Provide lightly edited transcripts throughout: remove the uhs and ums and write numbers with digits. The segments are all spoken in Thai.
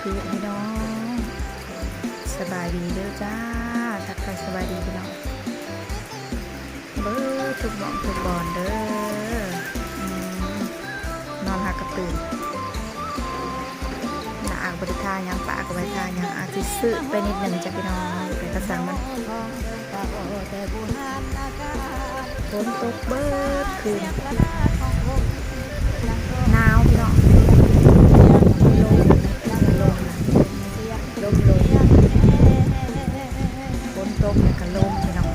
คือพี่น้องสบายดีเด้อจ้าทักทายสบายดีพี่น้องเบ้อทุกหม่องทุกบอนเด้อนอนหักกระตื่นหน้าอากบริทายังปากบริทายังอาทิซื้อไปนิดหนึ่งจ้ะพี่น้องไปกระสังมันฝนตกเบิดคืนหนาวพี่น้องลมฝนตกแล้วก็ลมพี่น้อง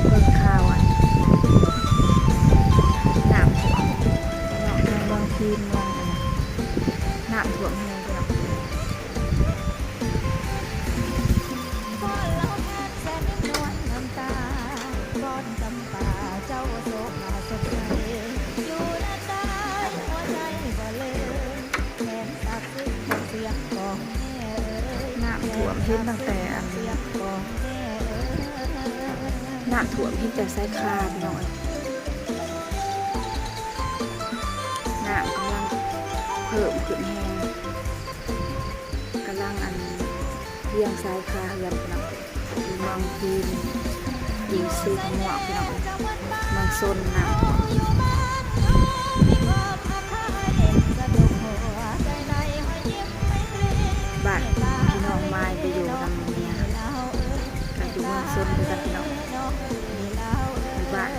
เบิ่งข่าวน้ำท่วมในเมืองพีนเมืองอะไรน้ำท่วมแห้งพี่น้องน้ำท่วมเห็นตั้งแต่น้ำท่วมเห็นแต่สายคาพี่น้องน้ำกำลังเพิ่มขึ้นแห้งกำลังเรียงสายคาเรียงพี่น้องอยู่เมืองพีนยิงซีขมวกพี่น้องเมืองโซนน้ำท่วมบ้านพี่น้องไม้ไปอยู่ทางนี้กันอยู่เมืองโซนด้วยกันพี่น้องอยู่บ้าน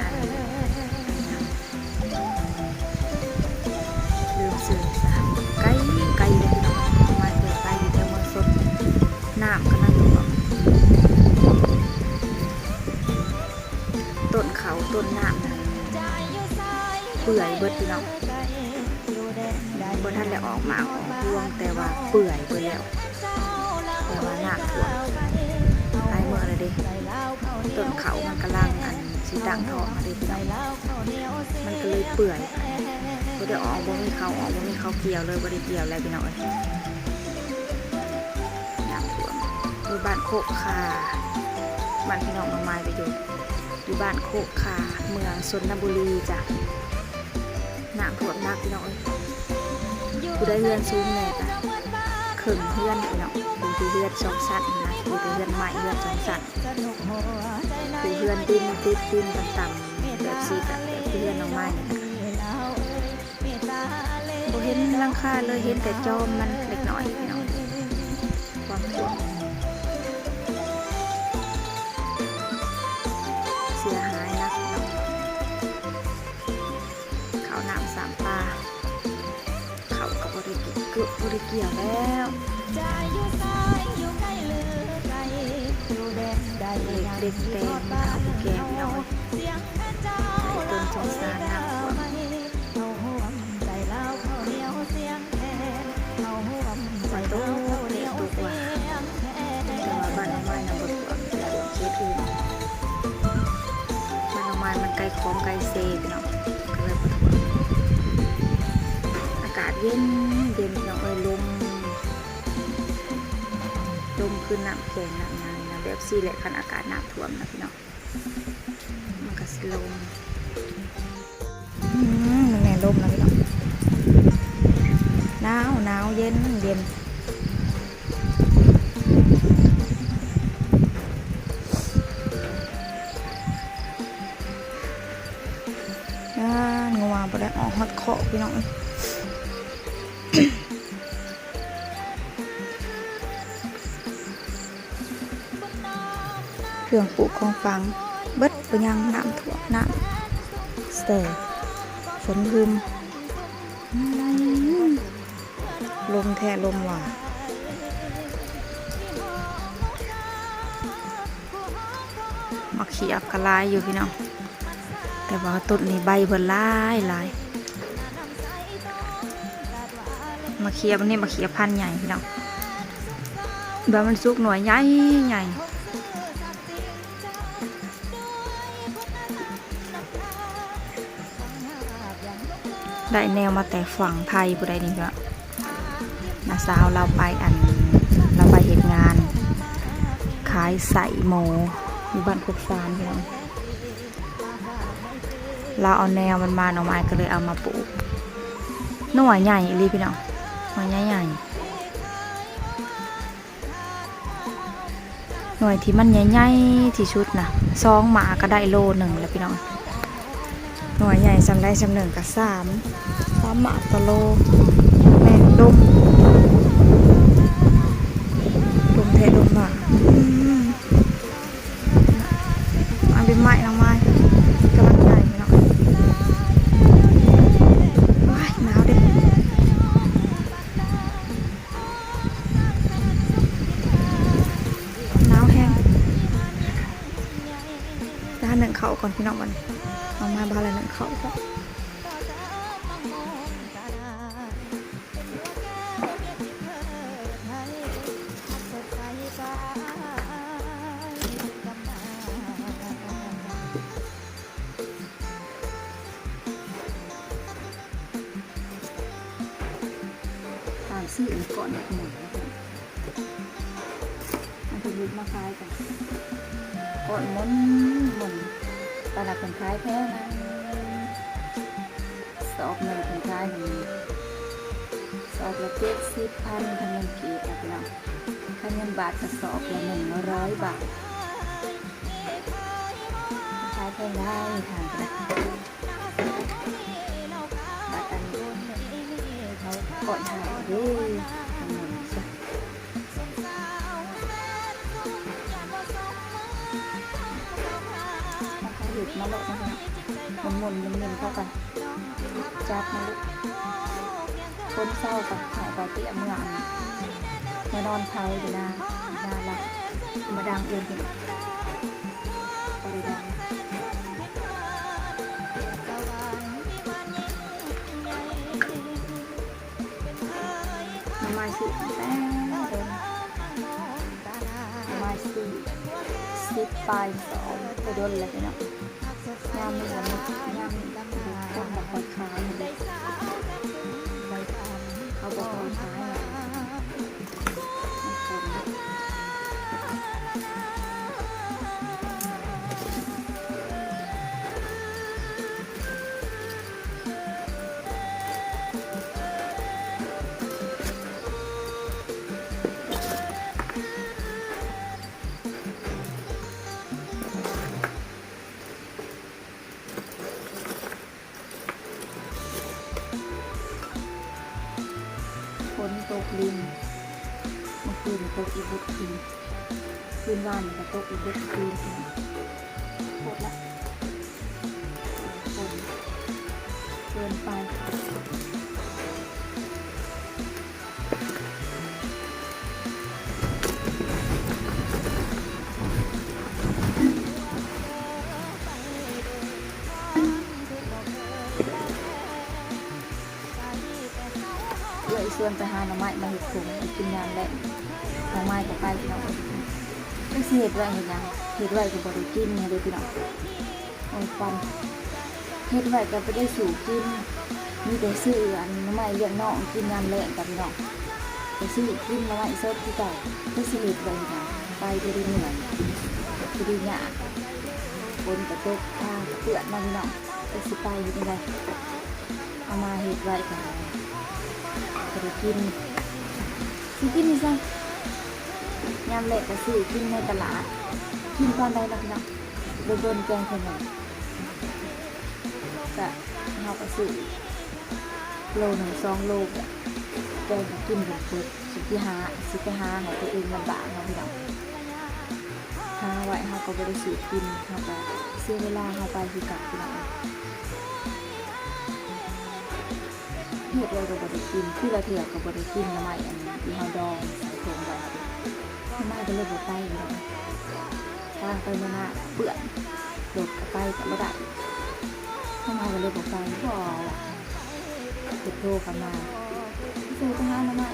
ลืมสื่อสารไกลเลยพี่น้องไม้เกิดไปอยู่แถวเมืองโซนน้ำก็นั่งอยู่ต้นเขาต้นน้ำเปื่อยเบิดพี่น้องบนท่านได้ออกมาออกพวงแต่ว่าเปื่อยไปแล้วแต่ว่าหนักท่วมหลายเมื่อเลยดิต้นเขามันกำลังสีดังทองอะไรพี่น้องมันก็เลยเปื่อยก็ได้ออกบ่มีเขาออกบ่มีเขาเกี่ยวเลยบ่ได้เกี่ยวอะไรพี่น้องหนักท่วมคือบ้านโคกคาบ้านพี่น้องมาไม้ไปอยู่บ้านโคกคาเมืองชลบุรีจ้ะน้ำท่วมหนักพี่น้องกูได้เรือนซูมแน่จ้ะเข่งเพื่อนพี่น้องดูที่เรือนสองสั้นนะดูที่เรือนใหม่เรือนสองสั้นดูเรือนดินต่ำๆแบบซีกับแบบเรือนน้องไม้เนี่ยค่ะกูเห็นหลังคาเลยเห็นแต่จอมมันเล็กน้อยพี่น้องความท่วมเสียหายนะพี่น้องเขาน้ำสามปลาเขากับบริเกือบบริเกี่ยวแล้วเด็กเต็มเขาแก่น้อยต้นสงสารน้ำท่วมไปโตเลี้ยงตัวกว่าแต่ว่าบ้านน้องไม้น้ำบดท่วมแต่ท่วมเชื้ออื่นบ้านน้องไม้มันไกลคลองไกลเซพี่น้องก็เลยบดท่วมอากาศเย็นพี่น้องลมขึ้นน้ำแข็งน้ำงานนะแบบซีแหละคันอากาศน้ำท่วมนะพี่น้องมันก็ลมมันแน่ลมนะพี่น้องหนาวเย็นงัวบ่ได้ออกฮอดเคาะพี่น้องเครื่องปลูกของฟังเบิดไปยังน้ำท่วมน้ำเสยฝนพึมลมแท้ลมหว่ามักขี้อับกระลายอยู่พี่น้องแต่ว่าต้นนี้ใบเบิ่นหลายมาเคียบนี่มาเคียบพันธุ์ใหญ่พี่น้องแบบมันสุกหน่วยใหญ่ได้แนวมาแต่ฝั่งไทยผู้ใดนี่ก็น้าสาวเราไปเหตุงานขายใส่หมูอยู่บ้านพวกซานพี่น้องเราเอาแนวมันมาหน่อไม้ก็เลยเอามาปลูกหน่วยใหญ่เลยพี่น้องหน่วยใหญ่ หน่วยที่มันใหญ่ๆที่สุดนะ2หมาก็ได้โลหนึ่งแล้วพี่น้องหน่วยใหญ่สำได้สำหนึ่งกับ3หมาต่อโลแม่ดมเทลมมาอันเป็นไม้น้องไม้กำลังใหญ่พี่น้องว้ายหนาวเด็กหนาวแห้งจะหาหนึ่งเขาก่อนพี่น้องวันน้องไม้บ้านอะไรหนึ่งเขาก่อนซื้อก่อนหมดมันจะยุบมาคล้ายกันก่อนหมุนตลาดเป็นคล้ายแพ้นะสอบเงินเป็นคล้ายอย่างนี้สอบละ70,000พันเงินกีบนะพี่น้องถ้าเงินบาทจะสอบละ100 บาทคล้ายแพ้ได้ทานกันบาทอันเขาก่อนถ่ายด้วยหยุดมาลดนะคะหมุนเข้าไปจับมาลุกต้นเศร้ากับหายไปเตี้ยเมื่อมานอนเผาอยู่นะละมาดังเองกันไปดังมาสิแต่เดินมาสิ10 ปลาย 2ไปโดนเลยเนาะยามมันยามคนแบบคล้ายๆเลยเขาบอกคล้ายฝนตกลินเมื่อคืนตกอีกบุกคืนวันก็ตกอีกบุกคืนหมดละฝนเกินไปส่วนไปหาหน่อไม้มาเห็ดผงกินยามแหละหน่อไม้กับไปพี่น้องไม่เสียดไว้เห็นยังเห็ดไว้กับบริกินเนี่ยเลยพี่น้องโอ้ยฟันเห็ดไว้ก็ไปได้สู่กินมีแต่ซื้ออันหน่อไม้เลี้ยงน้องกินยามแหละกับพี่น้องไปซื้อกินหน่อไม้สดที่เก่าไม่เสียดไว้นะไปจะได้เหนื่อยจะได้หยาบนกระตกผ้าเปื้อนมาพี่น้องไปสิไปอยู่ที่ไหนเอามาเห็ดไว้กันไปกินนี่ซะยามเละก็ซื้อกินในตลาดกินตอนใดล่ะพี่น้องโดนแกงคนหนึ่งก็เราก็ซื้อโล1 2 โลแกงกินแบบเปิดสิไปหาให้ตัวเองลำบากเนาะพี่น้องหาไว้เราก็ไปได้ซื้อกินเราก็เสียเวลาเราไปคือกลับพี่น้องเห็ดไว้กับบริกินที่เราเถื่อนกับบริกินทำไมอันนี้ที่เราดองใส่ถุงไว้ทำไมก็เลยบดไปเลยตั้งไปมาหน้าเปื่อนโดดไปแต่ไม่ได้ทำไมก็เลยบดไปก็เห็ดโตกันมาที่ซื้อไปหาหน้าไม้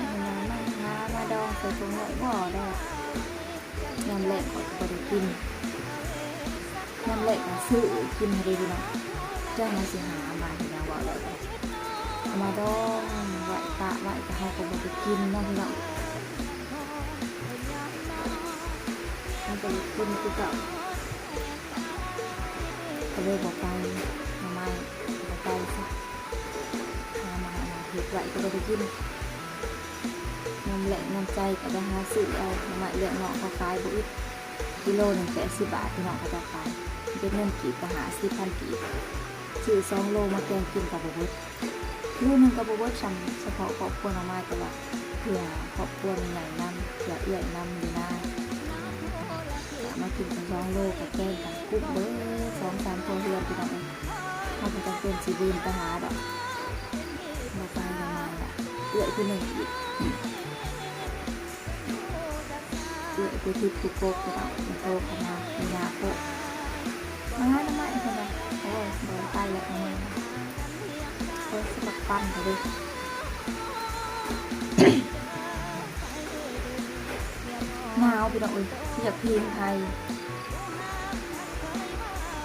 มาดองใส่ถุงไว้ก็ได้ยำแหลกกับบริกินยำแหลกซื้อกินให้ดีนะเจ้ามาสิหามาที่เราบอกเลยมาดองไหวตะไหวจะให้คนไปกินนะพี่น้องมันจะกินคือเก่าก็เลยบอกไปทำไมบอกไปสิมาเห็ดไหวก็ไปกินน้ำแหลกน้ำใจก็ไปหาซื้อเอาทำไมเลี้ยงน้องเขาขายบุ้ย กิโลหนึ่ง80 บาทพี่น้องก็จะขายเป็นเงินกีบก็หา10,000 กีบซื้อ2 โลมาแกงกินกับบ่เบิดโลนึงกับบ่เบิดเฉพาะครอบครัวน้องไม้แต่ว่าเผื่อครอบครัวใหญ่ๆนำเผื่อเอื้อยนำอยู่หน้ามากินกัน2 โลกับแกงกันกุ๊บเบิด2-3 ครัวเรือนพี่น้องเขาบ่จำเป็นสิบืนไปหาดอกบ่ไปประมาณน่ะเอื้อยผู้หนึงอีกเอื้อยผู้ที่ผู้โกกพี่น้องโตเข้ามามีนาโกมาหาทำไมเพิ่นว่าโอ้ยบ่ไปแล้วประมาณนั้นเพิ่นสมัครปั้นเขาเด้หนาวพี่น้องเอ้ยอยากพิงไทย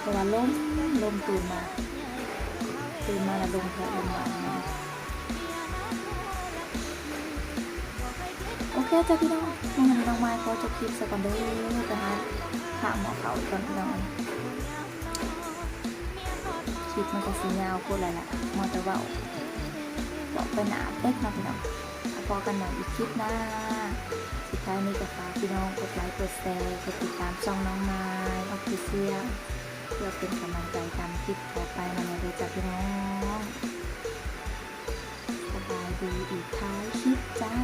แต่ว่าลมตื่นมาแล้วลมแผ่ลมมานะโอเคจ้ะพี่น้องน้องไม้ขอจบคลิปสักก่อนเด้อนะคะข้ามหมอเขาก่อนพี่น้องคลิปมันจะสียาวพูดอะไรล่ะมอจะเว้าบอกไปหนาเป๊กนะพี่น้องพอกันหน่อยอีกคลิปหน้าสุดท้ายนี้ก็ฝากพี่น้องกดไลค์กดแชร์กดติดตามช่องน้องไม้ออฟฟิเชียลเพื่อเป็นกำลังใจทำคลิปต่อไปมาเลยจ้ะพี่น้องสบายดีอีกท้ายคลิปจ้า